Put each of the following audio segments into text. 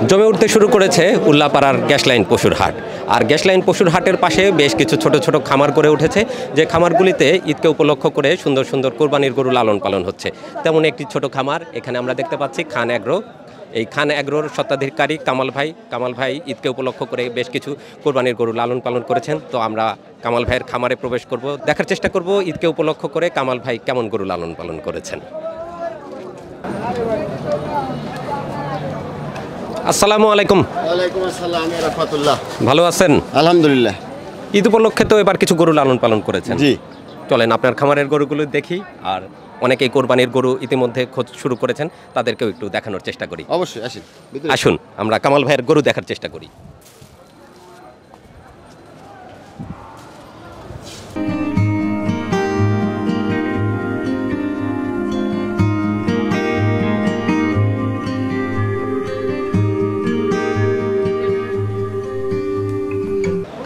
জমে উঠতে শুরু করেছে উল্লাপাড়ার গ্যাস লাইন পশুর হাট। আর গ্যাস লাইন পশুর হাটের পাশে বেশ কিছু ছোট ছোট খামার গড়ে উঠেছে, যে খামারগুলিতে ঈদকে উপলক্ষ করে সুন্দর সুন্দর কোরবানির গরু লালন পালন হচ্ছে। তেমন একটি ছোট খামার এখানে আমরা দেখতে পাচ্ছি, খান অ্যাগ্রো। এই খান অ্যাগ্রোর স্বত্বাধিকারী কামাল ভাই ঈদকে উপলক্ষ করে বেশ কিছু কোরবানির গরু লালন পালন করেছেন। তো আমরা কামাল ভাইয়ের খামারে প্রবেশ করব, দেখার চেষ্টা করব ঈদকে উপলক্ষ করে কামাল ভাই কেমন গরু লালন পালন করেছেন। আসসালামু আলাইকুম। ওয়ালাইকুম আসসালাম ওয়া রাহমাতুল্লাহ। ভালো আছেন? আলহামদুলিল্লাহ। ঈদ উপলক্ষে তো এবার কিছু গরু লালন পালন করেছেন। জি, চলেন আপনার খামারের গরুগুলো দেখি, আর অনেকেই কোরবানির গরু ইতিমধ্যে খোঁজ শুরু করেছেন, তাদেরকেও একটু দেখানোর চেষ্টা করি। অবশ্যই আসেন। আসুন আমরা কামাল ভাইয়ের গরু দেখার চেষ্টা করি।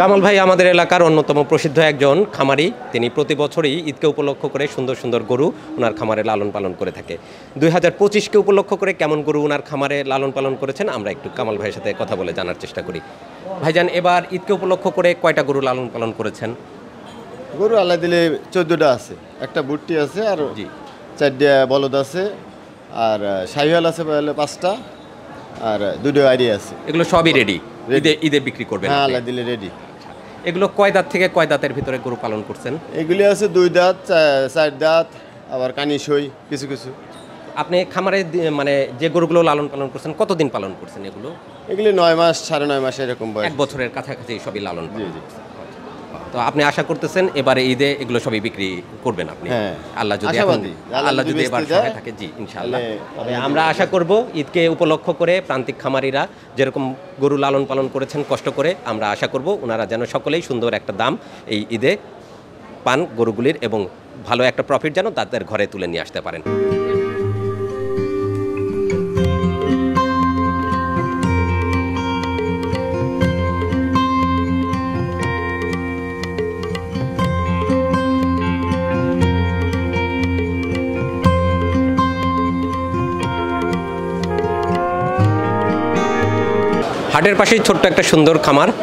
কামাল ভাই আমাদের এলাকার অন্যতম প্রসিদ্ধ একজন খামারি। তিনি প্রতি বছরই ঈদকে উপলক্ষ করে সুন্দর সুন্দর গরু ওনার খামারে লালন পালন করে থাকে। 2025কে উপলক্ষ করে কেমন গরু ওনার খামারে লালন পালন করেছেন আমরা একটু কামাল ভাইয়ের সাথে কথা বলে জানার চেষ্টা করি। ভাইজান, এবার ঈদকে উপলক্ষ করে কয়টা গরু লালন পালন করেছেন? গরু আল্লাহ দিলে 14টা আছে, একটা বুট্টি আছে, আর জি, 4টা বলদ আছে, আর শাহিওয়াল আছে 5টা, আর 2টো আইডি আছে। এগুলো সবই রেডি, ঈদে বিক্রি করবেন? হ্যাঁ, আল্লাহ দিলে রেডি। এগুলো কয় দাঁত থেকে কয় দাঁতের ভিতরে গরু পালন করছেন? এগুলি আছে 2 দাঁত, 4 দাঁত, আবার কানিসই কিছু কিছু। আপনি খামারে মানে যে গরুগুলো লালন পালন করছেন কতদিন পালন করছেন এগুলো? এগুলি 9 মাস 9.5 মাস এরকম বয়স। 1 বছরের কাছাকাছি সবই লালন জি পালন জি। করছেন। তো আপনি আশা করতেছেন এবারে ঈদে এগুলো সবই বিক্রি করবেন আপনি? হ্যাঁ, আল্লাহ যদি আশাবাদী। আল্লাহ যদি এবার সহায় থাকে, জি ইনশাআল্লাহ। তবে আমরা আশা করব ঈদকে উপলক্ষ করে প্রান্তিক খামারিরা যেরকম গরু লালন পালন করেছেন কষ্ট করে, আমরা আশা করব ওনারা যেন সকলেই সুন্দর একটা দাম এই ঈদে পান গরুগুলির, এবং ভালো একটা প্রফিট যেন তাদের ঘরে তুলে নিয়ে আসতে পারেন। হাটের পাশেই ছোট্ট একটা সুন্দর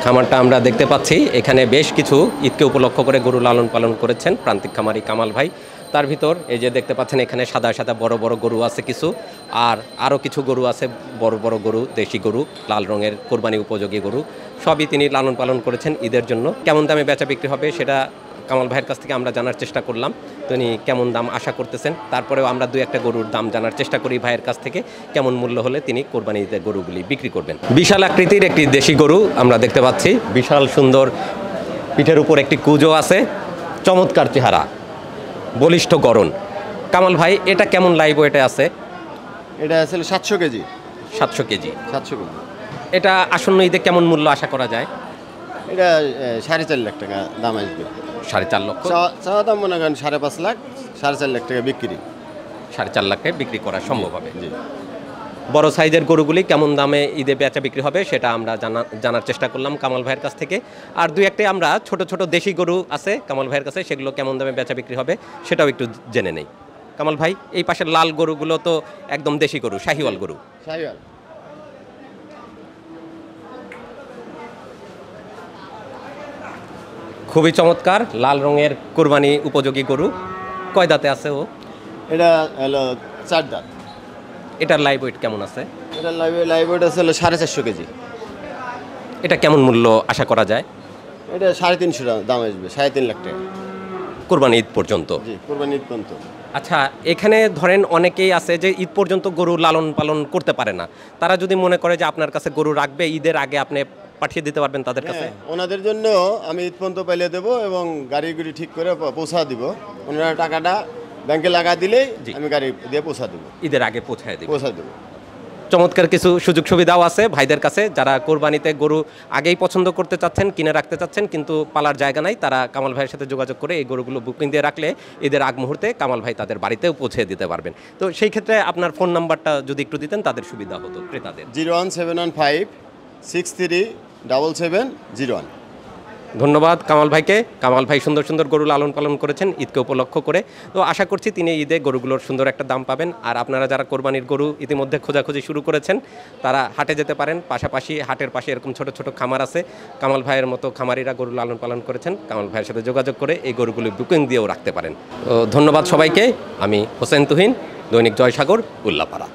খামারটা আমরা দেখতে পাচ্ছি। এখানে বেশ কিছু ঈদকে উপলক্ষ করে গরু লালন পালন করেছেন প্রান্তিক খামারি কামাল ভাই। তার ভিতর এই যে দেখতে পাচ্ছেন এখানে সাদা সাদা বড় বড় গরু আছে কিছু, আর আরও কিছু গরু আছে বড় বড় গরু, দেশি গরু, লাল রঙের কোরবানি উপযোগী গরু, সবই তিনি লালন পালন করেছেন ঈদের জন্য। কেমন দামে বেচা বিক্রি হবে সেটা কামাল ভাইয়ের কাছ থেকে আমরা জানার চেষ্টা করলাম। তিনি কেমন দাম আশা করতেছেন, তারপরেও আমরা 2-1টা গরুর দাম জানার চেষ্টা করি ভাইয়ের কাছ থেকে, কেমন মূল্য হলে তিনি কোরবানিতে গরুগুলি বিক্রি করবেন। বিশাল আকৃতির একটি দেশি গরু আমরা দেখতে পাচ্ছি, বিশাল সুন্দর, পিঠের উপর একটি কুঁজো আছে, চমৎকার চেহারা, বলিষ্ঠ গড়ন। কামাল ভাই, এটা কেমন লাইভ ওয়েটে আছে? এটা আসলে 700 কেজি। 700 কেজি। 700 কেজি। এটা আসন্ন ঈদে কেমন মূল্য আশা করা যায়? এটা 4.5 লাখ টাকা দাম আসবে। 4.5 লক্ষ চাওয়া দাম মনে করেন 5.5 লাখ, 4.5 লাখ টাকা বিক্রি। 4.5 লাখে বিক্রি করা সম্ভব হবে। জি। বড় সাইজের গরুগুলি কেমন দামে ঈদে বেচা বিক্রি হবে সেটা আমরা জানার চেষ্টা করলাম কামাল ভাইয়ের কাছ থেকে। আর 2-1টা আমরা ছোট ছোট দেশি গরু আছে কামাল ভাইয়ের কাছে, সেগুলো কেমন দামে বেচা বিক্রি হবে সেটাও একটু জেনে নেই। কামাল ভাই, এই পাশের লাল গরুগুলো তো একদম দেশি গরু, শাহিওয়াল গরু। শাহিওয়াল। খুবই চমৎকার লাল রঙের কোরবানি উপযোগী গরু। কয় দাঁতে আছে ও? এটা হলো 4 দাঁত। এটার লাইভ ওয়েট কেমন আছে? এটা লাইভ ওয়েট আছে হলো 450 কেজি। এটা কেমন মূল্য আশা করা যায়? এটা 350 দাম আসবে, 3.5 লাখ টাকা কোরবানি ঈদ পর্যন্ত। জি, কোরবানি ঈদ পর্যন্ত। আচ্ছা, এখানে ধরেন অনেকেই আছে যে ঈদ পর্যন্ত গরু লালন পালন করতে পারে না, তারা যদি মনে করে যে আপনার কাছে গরু রাখবে, ঈদের আগে আপনি পাঠিয়ে দিতে পারবেন তাদের কাছে? ওনাদের জন্য আমি ঈদ পর্যন্ত পাইলে দেবো এবং গাড়ি ঠিক করে পৌঁছা দিব। ওনারা টাকাটা ব্যাংকে লাগা দিলেই আমি গাড়ি দিয়ে পৌঁছা দেবো, ঈদের আগে পৌঁছায় দেব। পৌঁছা দেবো। চমৎকার কিছু সুযোগ সুবিধাও আছে ভাইদের কাছে, যারা কোরবানিতে গরু আগেই পছন্দ করতে চাচ্ছেন, কিনে রাখতে চাচ্ছেন কিন্তু পালার জায়গা নাই, তারা কামাল ভাইয়ের সাথে যোগাযোগ করে এই গরুগুলো বুকিং দিয়ে রাখলে ঈদের আগ মুহূর্তে কামাল ভাই তাদের বাড়িতেও পৌঁছে দিতে পারবেন। তো সেই ক্ষেত্রে আপনার ফোন নাম্বারটা যদি একটু দিতেন তাদের সুবিধা হতো ক্রেতাদের। 01715 637701। ধন্যবাদ কামাল ভাইকে। কামাল ভাই সুন্দর সুন্দর গরু লালন পালন করেছেন ঈদকে উপলক্ষ করে। তো আশা করছি তিনি ঈদে গরুগুলোর সুন্দর একটা দাম পাবেন। আর আপনারা যারা কোরবানির গরু ইতিমধ্যে খোঁজাখুঁজি শুরু করেছেন তারা হাটে যেতে পারেন। পাশাপাশি হাটের পাশে এরকম ছোট ছোট খামার আছে, কামাল ভাইয়ের মতো খামারিরা গরু লালন পালন করেছেন। কামাল ভাইয়ের সাথে যোগাযোগ করে এই গরুগুলো বুকিং দিয়েও রাখতে পারেন। তো ধন্যবাদ সবাইকে। আমি হোসেন তুহিন, দৈনিক জয়সাগর, উল্লাপাড়া।